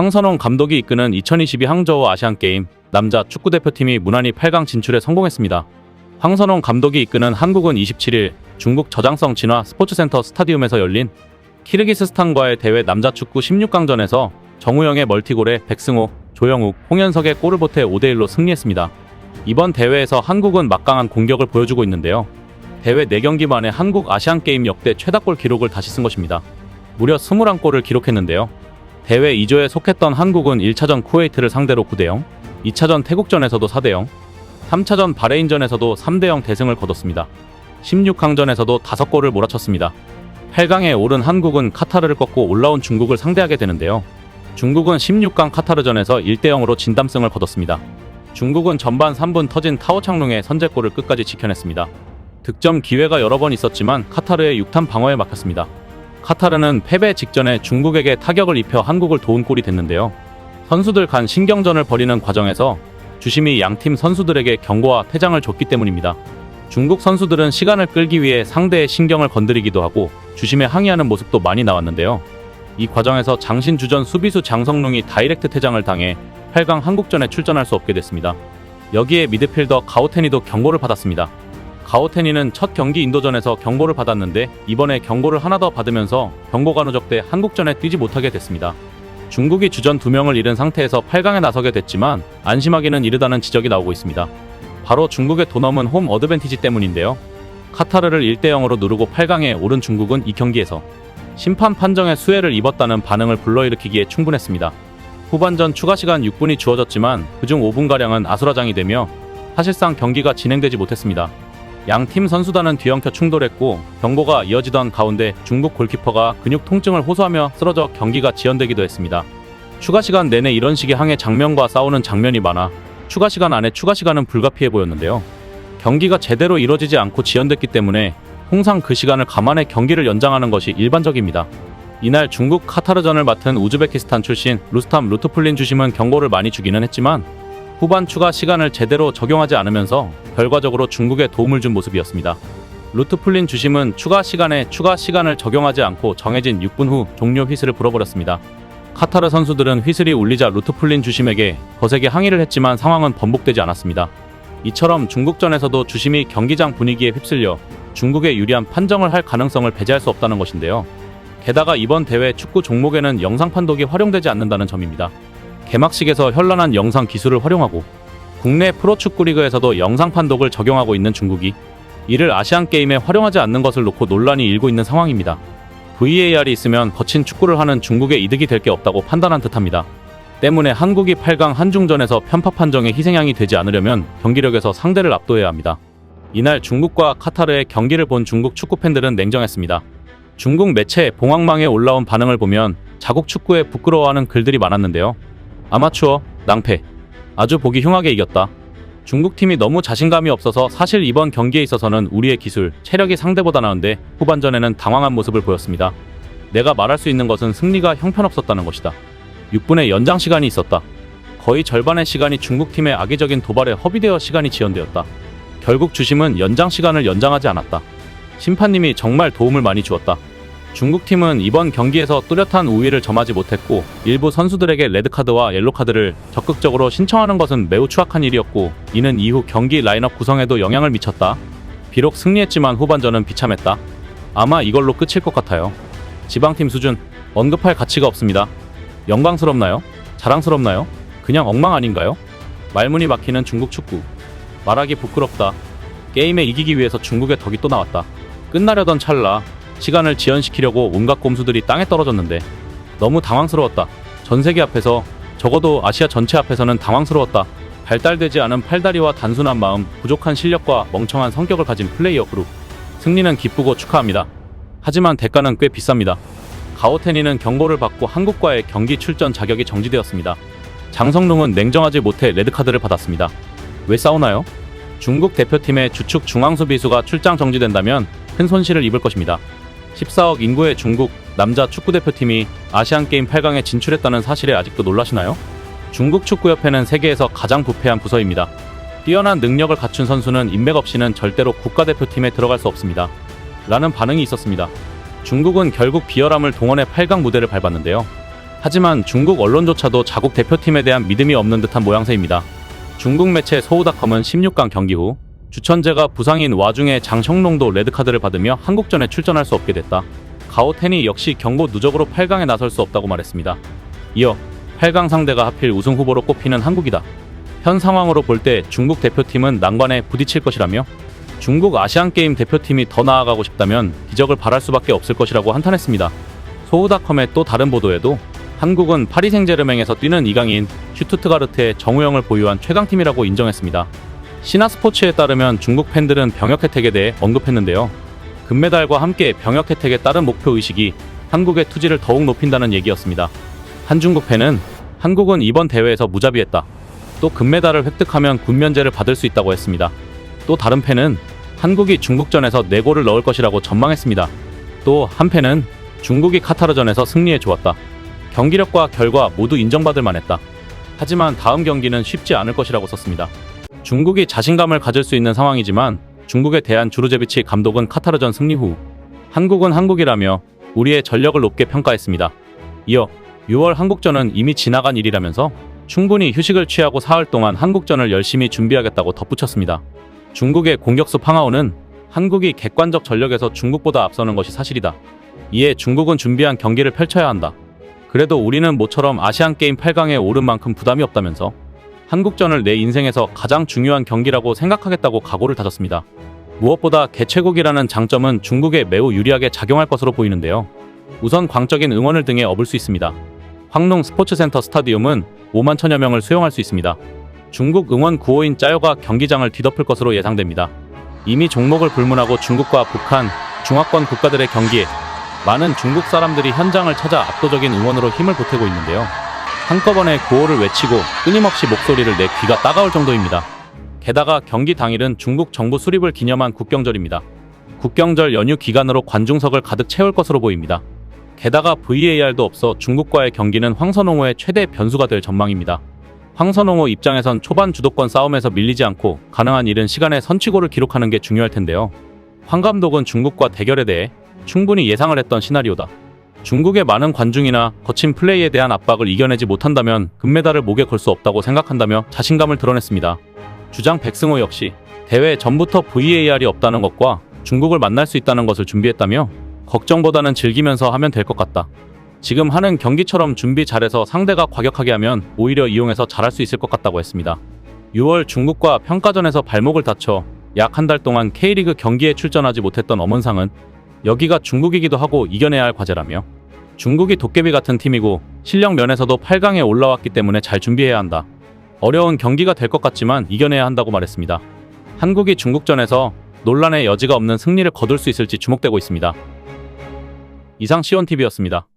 황선홍 감독이 이끄는 2022 항저우 아시안게임 남자 축구대표팀이 무난히 8강 진출에 성공했습니다. 황선홍 감독이 이끄는 한국은 27일 중국 저장성 진화 스포츠센터 스타디움에서 열린 키르기스스탄과의 대회 남자 축구 16강전에서 정우영의 멀티골에 백승호, 조영욱, 홍현석의 골을 보태 5대1로 승리했습니다. 이번 대회에서 한국은 막강한 공격을 보여주고 있는데요. 대회 4경기 만에 한국 아시안게임 역대 최다골 기록을 다시 쓴 것입니다. 무려 21골을 기록했는데요. 대회 2조에 속했던 한국은 1차전 쿠웨이트를 상대로 9대0, 2차전 태국전에서도 4대0, 3차전 바레인전에서도 3대0 대승을 거뒀습니다. 16강전에서도 5골을 몰아쳤습니다. 8강에 오른 한국은 카타르를 꺾고 올라온 중국을 상대하게 되는데요. 중국은 16강 카타르전에서 1대0으로 진담승을 거뒀습니다. 중국은 전반 3분 터진 타오 창룽의 선제골을 끝까지 지켜냈습니다. 득점 기회가 여러 번 있었지만 카타르의 6탄 방어에 막혔습니다. 카타르는 패배 직전에 중국에게 타격을 입혀 한국을 도운 꼴이 됐는데요. 선수들 간 신경전을 벌이는 과정에서 주심이 양팀 선수들에게 경고와 퇴장을 줬기 때문입니다. 중국 선수들은 시간을 끌기 위해 상대의 신경을 건드리기도 하고 주심에 항의하는 모습도 많이 나왔는데요. 이 과정에서 장신주전 수비수 장성룽이 다이렉트 퇴장을 당해 8강 한국전에 출전할 수 없게 됐습니다. 여기에 미드필더 가오테니도 경고를 받았습니다. 가오테니는 첫 경기 인도전에서 경고를 받았는데 이번에 경고를 하나 더 받으면서 경고가 누적돼 한국전에 뛰지 못하게 됐습니다. 중국이 주전 2명을 잃은 상태에서 8강에 나서게 됐지만 안심하기는 이르다는 지적이 나오고 있습니다. 바로 중국의 도 넘은 홈 어드밴티지 때문인데요. 카타르를 1대0으로 누르고 8강에 오른 중국은 이 경기에서 심판 판정에 수혜를 입었다는 반응을 불러일으키기에 충분했습니다. 후반전 추가 시간 6분이 주어졌지만 그중 5분가량은 아수라장이 되며 사실상 경기가 진행되지 못했습니다. 양팀 선수단은 뒤엉켜 충돌했고 경고가 이어지던 가운데 중국 골키퍼가 근육 통증을 호소하며 쓰러져 경기가 지연되기도 했습니다. 추가 시간 내내 이런 식의 항해 장면과 싸우는 장면이 많아 추가 시간 안에 추가 시간은 불가피해 보였는데요. 경기가 제대로 이뤄지지 않고 지연됐기 때문에 통상 그 시간을 감안해 경기를 연장하는 것이 일반적입니다. 이날 중국 카타르전을 맡은 우즈베키스탄 출신 루스탐 루트풀린 주심은 경고를 많이 주기는 했지만 후반 추가 시간을 제대로 적용하지 않으면서 결과적으로 중국에 도움을 준 모습이었습니다. 루트풀린 주심은 추가 시간에 추가 시간을 적용하지 않고 정해진 6분 후 종료 휘슬을 불어버렸습니다. 카타르 선수들은 휘슬이 울리자 루트풀린 주심에게 거세게 항의를 했지만 상황은 번복되지 않았습니다. 이처럼 중국전에서도 주심이 경기장 분위기에 휩쓸려 중국에 유리한 판정을 할 가능성을 배제할 수 없다는 것인데요. 게다가 이번 대회 축구 종목에는 영상 판독이 활용되지 않는다는 점입니다. 개막식에서 현란한 영상 기술을 활용하고 국내 프로축구 리그에서도 영상 판독을 적용하고 있는 중국이 이를 아시안게임에 활용하지 않는 것을 놓고 논란이 일고 있는 상황입니다. VAR이 있으면 거친 축구를 하는 중국에 이득이 될 게 없다고 판단한 듯합니다. 때문에 한국이 8강 한중전에서 편파 판정의 희생양이 되지 않으려면 경기력에서 상대를 압도해야 합니다. 이날 중국과 카타르의 경기를 본 중국 축구 팬들은 냉정했습니다. 중국 매체 봉황망에 올라온 반응을 보면 자국 축구에 부끄러워하는 글들이 많았는데요. 아마추어, 낭패. 아주 보기 흉하게 이겼다. 중국팀이 너무 자신감이 없어서 사실 이번 경기에 있어서는 우리의 기술, 체력이 상대보다 나은데 후반전에는 당황한 모습을 보였습니다. 내가 말할 수 있는 것은 승리가 형편없었다는 것이다. 6분의 연장 시간이 있었다. 거의 절반의 시간이 중국팀의 악의적인 도발에 허비되어 시간이 지연되었다. 결국 주심은 연장 시간을 연장하지 않았다. 심판님이 정말 도움을 많이 주었다. 중국팀은 이번 경기에서 뚜렷한 우위를 점하지 못했고 일부 선수들에게 레드카드와 옐로카드를 적극적으로 신청하는 것은 매우 추악한 일이었고 이는 이후 경기 라인업 구성에도 영향을 미쳤다. 비록 승리했지만 후반전은 비참했다. 아마 이걸로 끝일 것 같아요. 지방팀 수준, 언급할 가치가 없습니다. 영광스럽나요? 자랑스럽나요? 그냥 엉망 아닌가요? 말문이 막히는 중국 축구. 말하기 부끄럽다. 게임에 이기기 위해서 중국의 덕이 또 나왔다. 끝나려던 찰나 시간을 지연시키려고 온갖 꼼수들이 땅에 떨어졌는데 너무 당황스러웠다. 전 세계 앞에서, 적어도 아시아 전체 앞에서는 당황스러웠다. 발달되지 않은 팔다리와 단순한 마음, 부족한 실력과 멍청한 성격을 가진 플레이어 그룹. 승리는 기쁘고 축하합니다. 하지만 대가는 꽤 비쌉니다. 가오테니는 경고를 받고 한국과의 경기 출전 자격이 정지되었습니다. 장성룽은 냉정하지 못해 레드카드를 받았습니다. 왜 싸우나요? 중국 대표팀의 주축 중앙수비수가 출장 정지된다면 큰 손실을 입을 것입니다. 14억 인구의 중국 남자 축구대표팀이 아시안게임 8강에 진출했다는 사실에 아직도 놀라시나요? 중국 축구협회는 세계에서 가장 부패한 부서입니다. 뛰어난 능력을 갖춘 선수는 인맥 없이는 절대로 국가대표팀에 들어갈 수 없습니다. 라는 반응이 있었습니다. 중국은 결국 비열함을 동원해 8강 무대를 밟았는데요. 하지만 중국 언론조차도 자국 대표팀에 대한 믿음이 없는 듯한 모양새입니다. 중국 매체 소우닷컴은 16강 경기 후 주천재가 부상인 와중에 장청롱도 레드카드를 받으며 한국전에 출전할 수 없게 됐다. 가오텐이 역시 경고 누적으로 8강에 나설 수 없다고 말했습니다. 이어 8강 상대가 하필 우승 후보로 꼽히는 한국이다. 현 상황으로 볼 때 중국 대표팀은 난관에 부딪힐 것이라며 중국 아시안게임 대표팀이 더 나아가고 싶다면 기적을 바랄 수밖에 없을 것이라고 한탄했습니다. 소우닷컴의 또 다른 보도에도 한국은 파리 생제르맹에서 뛰는 이강인, 슈투트가르트의 정우영을 보유한 최강팀이라고 인정했습니다. 신화스포츠에 따르면 중국 팬들은 병역 혜택에 대해 언급했는데요. 금메달과 함께 병역 혜택에 따른 목표의식이 한국의 투지를 더욱 높인다는 얘기였습니다. 한 중국 팬은 한국은 이번 대회에서 무자비했다. 또 금메달을 획득하면 군 면제를 받을 수 있다고 했습니다. 또 다른 팬은 한국이 중국전에서 4골을 넣을 것이라고 전망했습니다. 또 한 팬은 중국이 카타르전에서 승리해 좋았다. 경기력과 결과 모두 인정받을 만했다. 하지만 다음 경기는 쉽지 않을 것이라고 썼습니다. 중국이 자신감을 가질 수 있는 상황이지만 중국에 대한 주루제비치 감독은 카타르전 승리 후 한국은 한국이라며 우리의 전력을 높게 평가했습니다. 이어 6월 한국전은 이미 지나간 일이라면서 충분히 휴식을 취하고 사흘 동안 한국전을 열심히 준비하겠다고 덧붙였습니다. 중국의 공격수 팡하오는 한국이 객관적 전력에서 중국보다 앞서는 것이 사실이다. 이에 중국은 준비한 경기를 펼쳐야 한다. 그래도 우리는 모처럼 아시안게임 8강에 오른 만큼 부담이 없다면서 한국전을 내 인생에서 가장 중요한 경기라고 생각하겠다고 각오를 다졌습니다. 무엇보다 개최국이라는 장점은 중국에 매우 유리하게 작용할 것으로 보이는데요. 우선 광적인 응원을 등에 업을 수 있습니다. 황농 스포츠센터 스타디움은 5만 천여 명을 수용할 수 있습니다. 중국 응원 구호인 짜요가 경기장을 뒤덮을 것으로 예상됩니다. 이미 종목을 불문하고 중국과 북한, 중화권 국가들의 경기에 많은 중국 사람들이 현장을 찾아 압도적인 응원으로 힘을 보태고 있는데요. 한꺼번에 구호를 외치고 끊임없이 목소리를 내 귀가 따가울 정도입니다. 게다가 경기 당일은 중국 정부 수립을 기념한 국경절입니다. 국경절 연휴 기간으로 관중석을 가득 채울 것으로 보입니다. 게다가 VAR도 없어 중국과의 경기는 황선홍호의 최대 변수가 될 전망입니다. 황선홍호 입장에선 초반 주도권 싸움에서 밀리지 않고 가능한 이른 시간에 선취골을 기록하는 게 중요할 텐데요. 황 감독은 중국과 대결에 대해 충분히 예상을 했던 시나리오다. 중국의 많은 관중이나 거친 플레이에 대한 압박을 이겨내지 못한다면 금메달을 목에 걸 수 없다고 생각한다며 자신감을 드러냈습니다. 주장 백승호 역시 대회 전부터 VAR이 없다는 것과 중국을 만날 수 있다는 것을 준비했다며 걱정보다는 즐기면서 하면 될 것 같다. 지금 하는 경기처럼 준비 잘해서 상대가 과격하게 하면 오히려 이용해서 잘할 수 있을 것 같다고 했습니다. 6월 중국과 평가전에서 발목을 다쳐 약 한 달 동안 K리그 경기에 출전하지 못했던 엄원상은 여기가 중국이기도 하고 이겨내야 할 과제라며 중국이 도깨비 같은 팀이고 실력 면에서도 8강에 올라왔기 때문에 잘 준비해야 한다. 어려운 경기가 될 것 같지만 이겨내야 한다고 말했습니다. 한국이 중국전에서 논란의 여지가 없는 승리를 거둘 수 있을지 주목되고 있습니다. 이상 시온TV였습니다.